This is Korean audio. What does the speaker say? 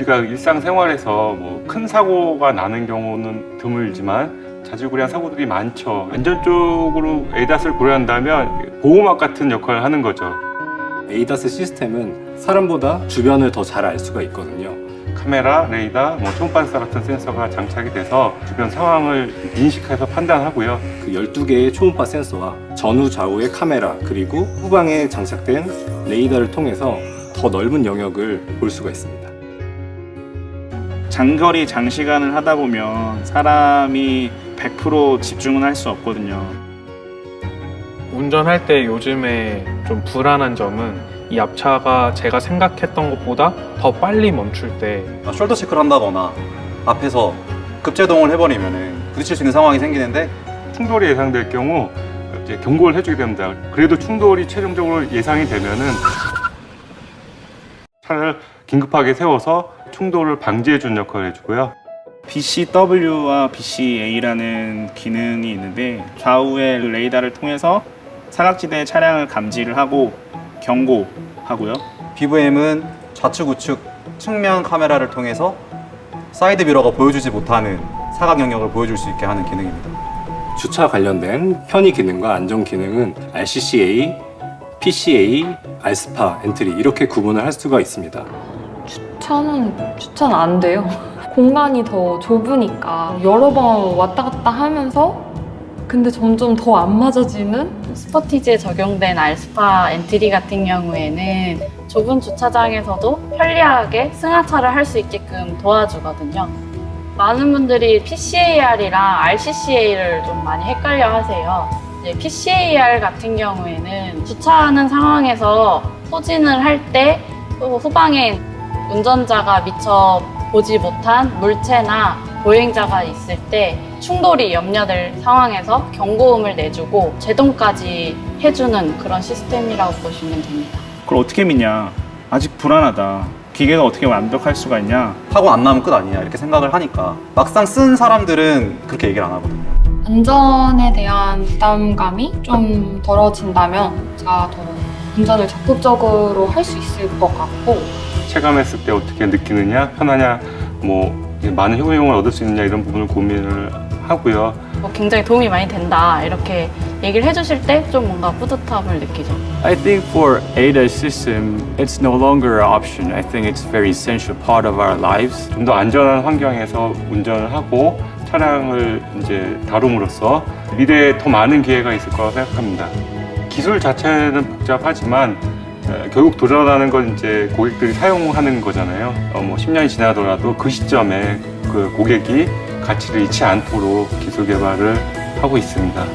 우리가 일상생활에서 뭐 큰 사고가 나는 경우는 드물지만 자질구레한 사고들이 많죠. 안전 쪽으로 에이다스를 고려한다면 보호막 같은 역할을 하는 거죠. 에이다스 시스템은 사람보다 주변을 더 잘 알 수가 있거든요. 카메라, 레이더, 초음파 반사 같은 센서가 장착이 돼서 주변 상황을 인식해서 판단하고요. 그 12개의 초음파 센서와 전후 좌우의 카메라 그리고 후방에 장착된 레이더를 통해서 더 넓은 영역을 볼 수가 있습니다. 장거리 장시간을 하다 보면 사람이 100% 집중은 할 수 없거든요. 운전할 때 요즘에 좀 불안한 점은 이 앞차가 제가 생각했던 것보다 더 빨리 멈출 때 숄더 체크를 한다거나 앞에서 급제동을 해버리면 부딪힐 수 있는 상황이 생기는데 충돌이 예상될 경우 이제 경고를 해주게 됩니다. 그래도 충돌이 최종적으로 예상이 되면은 차를 긴급하게 세워서 충돌을 방지해 주는 역할을 해주고요. BCW와 BCA라는 기능이 있는데 좌우의 레이더를 통해서 사각지대 차량을 감지를 하고 경고하고요. BVM은 좌측 우측 측면 카메라를 통해서 사이드 미러가 보여주지 못하는 사각 영역을 보여줄 수 있게 하는 기능입니다. 주차 관련된 편의 기능과 안전 기능은 RCCA, PCA, 알스파, 엔트리 이렇게 구분을 할 수가 있습니다. 주차는 안 돼요. 공간이 더 좁으니까 여러 번 왔다 갔다 하면서 근데 점점 더 안 맞아지는? 스포티지에 적용된 알스파 엔트리 같은 경우에는 좁은 주차장에서도 편리하게 승하차를 할 수 있게끔 도와주거든요. 많은 분들이 PCAR이랑 RCCA를 좀 많이 헷갈려 하세요. 이제 PCAR 같은 경우에는 주차하는 상황에서 후진을 할 때 또 후방에 운전자가 미처 보지 못한 물체나 보행자가 있을 때 충돌이 염려될 상황에서 경고음을 내주고 제동까지 해주는 그런 시스템이라고 보시면 됩니다. 그걸 어떻게 믿냐? 아직 불안하다. 기계가 어떻게 완벽할 수가 있냐? 사고 안 나면 끝 아니냐 이렇게 생각을 하니까 막상 쓴 사람들은 그렇게 얘기를 안 하거든요. 안전에 대한 부담감이 좀 덜어진다면 제가 더 운전을 적극적으로 할 수 있을 것 같고 체감했을 때 어떻게 느끼느냐, 편하냐, 뭐 많은 효용을 얻을 수 있느냐 이런 부분을 고민을 하고요. 굉장히 도움이 많이 된다 이렇게 얘기를 해주실 때 좀 뭔가 뿌듯함을 느끼죠. I think for ADAS system, it's no longer an option. I think it's a very essential part of our lives. 좀 더 안전한 환경에서 운전을 하고 차량을 이제 다룸으로써 미래에 더 많은 기회가 있을 거라고 생각합니다. 기술 자체는 복잡하지만 결국 도전하는 건 이제 고객들이 사용하는 거잖아요. 뭐 10년이 지나더라도 그 시점에 그 고객이 가치를 잃지 않도록 기술 개발을 하고 있습니다.